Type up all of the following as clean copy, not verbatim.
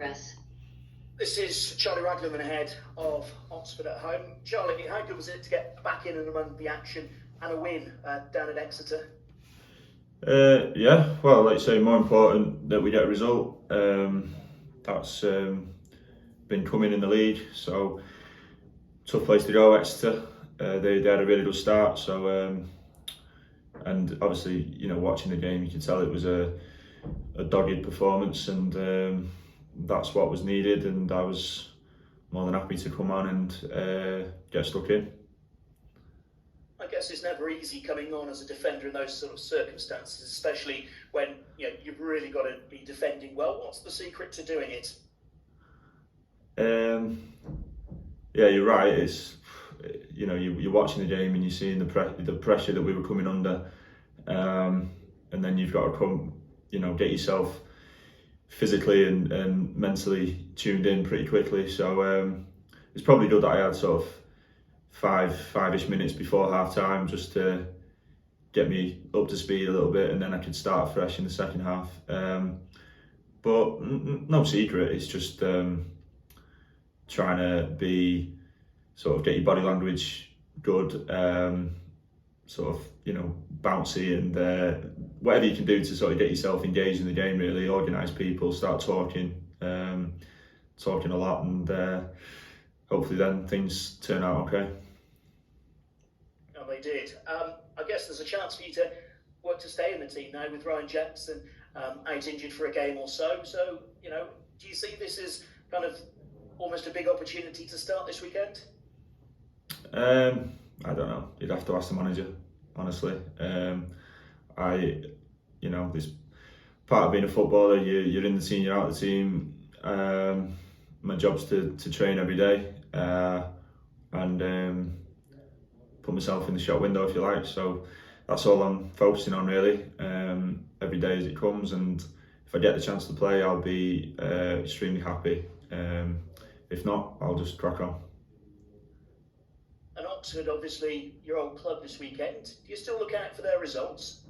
Press. This is Charlie Raglan ahead of Oxford at home. Charlie, how good was it to get back in and among the action and a win down at Exeter? Yeah, well, like you say, more important that we get a result. That's been coming in the league, so tough place to go, Exeter. They had a really good start, so and obviously, you know, watching the game, you could tell it was a dogged performance, and that's what was needed, and I was more than happy to come on and get stuck in. I guess it's never easy coming on as a defender in those sort of circumstances, especially when you've really got to be defending well. What's the secret to doing it? Yeah, you're right. It's you're watching the game and you're seeing the pressure that we were coming under, and then you've got to come, get yourself physically and mentally tuned in pretty quickly. So it's probably good that I had sort of five-ish minutes before half time just to get me up to speed a little bit, and then I could start fresh in the second half. But no secret, it's just trying to be get your body language good, sort of bouncy, and whatever you can do to sort of get yourself engaged in the game, really organise people, start talking a lot, and hopefully then things turn out okay. And they did. I guess there's a chance for you to work to stay in the team now with Ryan Jackson out injured for a game or so. So, do you see this as kind of almost a big opportunity to start this weekend? I don't know. You'd have to ask the manager, honestly. This part of being a footballer, you're in the team, you're out of the team. My job's to train every day and put myself in the shop window, if you like. So that's all I'm focusing on, really, every day as it comes. And if I get the chance to play, I'll be extremely happy. If not, I'll just crack on. And Oxford, obviously, your old club this weekend. Do you still look out for their results?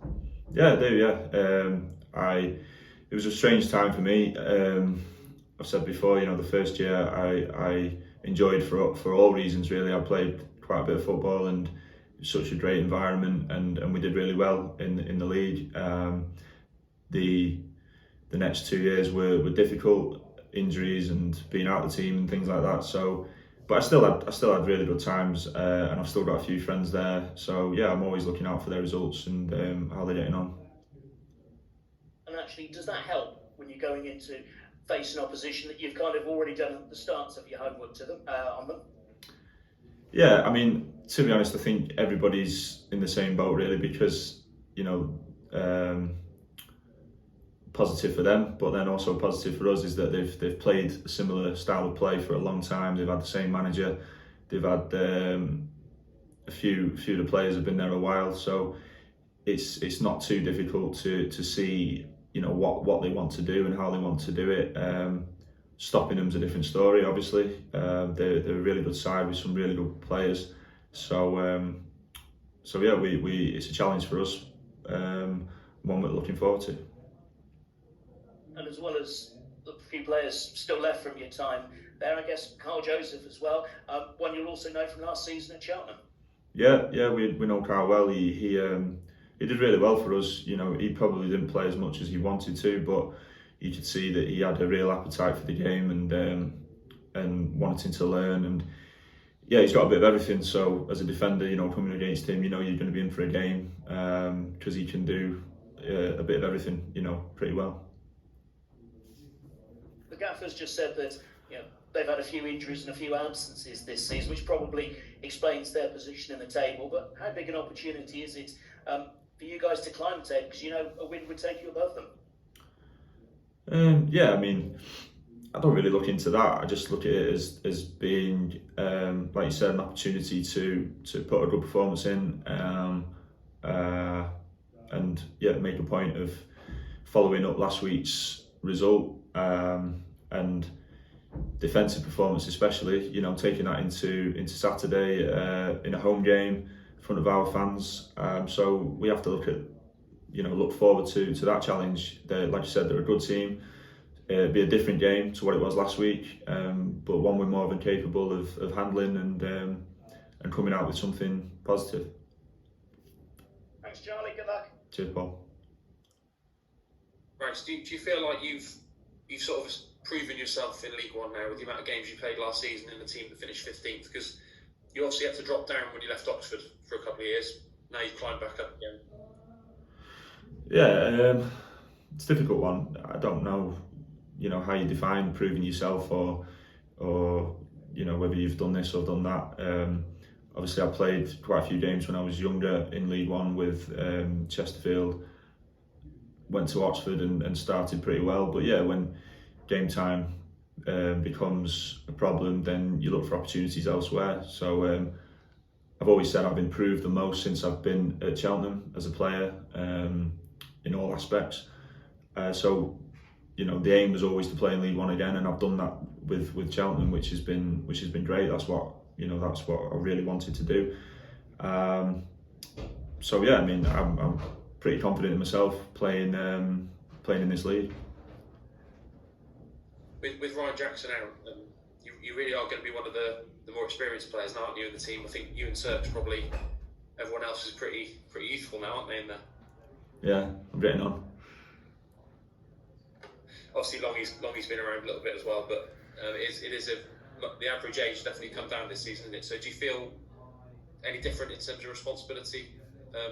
Yeah, I do. Yeah, it was a strange time for me. I've said before, the first year I enjoyed for all reasons, really. I played quite a bit of football, and it was such a great environment, and we did really well in the league. The next 2 years were difficult, injuries and being out of the team and things like that. So, but I still had really good times, and I've still got a few friends there. So yeah, I'm always looking out for their results and how they're getting on. And actually, does that help when you're going into facing opposition that you've kind of already done the stance of your homework to them on them? Yeah, I mean, to be honest, I think everybody's in the same boat, really, because positive for them, but then also positive for us is that they've played a similar style of play for a long time. They've had the same manager. They've had a few of the players have been there a while, so it's not too difficult to see what they want to do and how they want to do it. Stopping them's a different story, obviously. They're a really good side with some really good players. So yeah, we it's a challenge for us, one we're looking forward to. And as well as a few players still left from your time there, I guess Carl Joseph as well, one you'll also know from last season at Cheltenham. Yeah, we know Carl well. He did really well for us. He probably didn't play as much as he wanted to, but you could see that he had a real appetite for the game and wanting to learn. And yeah, he's got a bit of everything. So as a defender, coming against him, you're going to be in for a game because he can do a bit of everything, pretty well. The gaffer's just said that they've had a few injuries and a few absences this season, which probably explains their position in the table. But how big an opportunity is it for you guys to climb the table? Because a win would take you above them. Yeah, I mean, I don't really look into that. I just look at it as being, like you said, an opportunity to put a good performance in, and yeah, make a point of following up last week's result, and defensive performance especially. Taking that into Saturday in a home game in front of our fans. So we have to look forward to that challenge. Like you said, they're a good team. it'd be a different game to what it was last week, but one we're more than capable of handling and coming out with something positive. Thanks, Charlie. Good luck. Cheers, Paul. Right, so do you feel like you've sort of proven yourself in League One now with the amount of games you played last season in the team that finished 15th? Because you obviously had to drop down when you left Oxford for a couple of years. Now you've climbed back up again. Yeah, it's a difficult one. I don't know, how you define proving yourself, or whether you've done this or done that. Obviously, I played quite a few games when I was younger in League One with Chesterfield. Went to Oxford and started pretty well, but yeah, when game time becomes a problem, then you look for opportunities elsewhere. So I've always said I've improved the most since I've been at Cheltenham as a player, in all aspects. So the aim was always to play in League One again, and I've done that with Cheltenham, which has been great. That's what I really wanted to do. So yeah, I mean, I'm pretty confident in myself playing in this league. With Ryan Jackson out, you really are going to be one of the more experienced players now, aren't you, in the team? I think you and Search, probably everyone else is pretty youthful now, aren't they, in there? Yeah, I'm getting on. Obviously, Longy's been around a little bit as well, but the average age definitely come down this season, isn't it? So do you feel any different in terms of responsibility,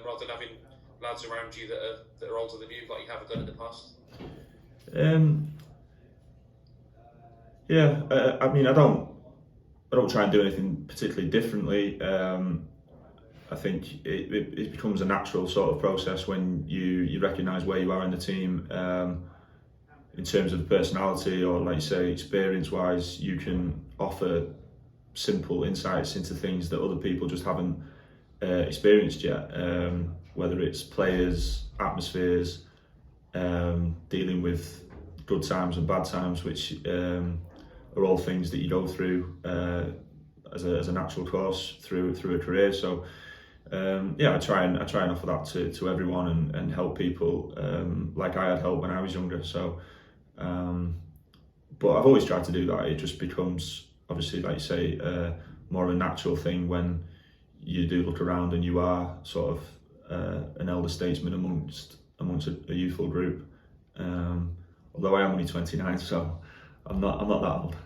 rather than having lads around you that are older than you, like you have done in the past? Yeah, I mean, I don't try and do anything particularly differently. I think it becomes a natural sort of process when you recognise where you are in the team, in terms of personality, or like you say, experience-wise. You can offer simple insights into things that other people just haven't experienced yet. Whether it's players, atmospheres, dealing with good times and bad times, which are all things that you go through as a natural course through a career. So yeah, I try and offer that to everyone and help people like I had help when I was younger. So, but I've always tried to do that. It just becomes, obviously, like you say, more of a natural thing when you do look around and you are sort of an elder statesman amongst a youthful group. Although I am only 29, so I'm not that old.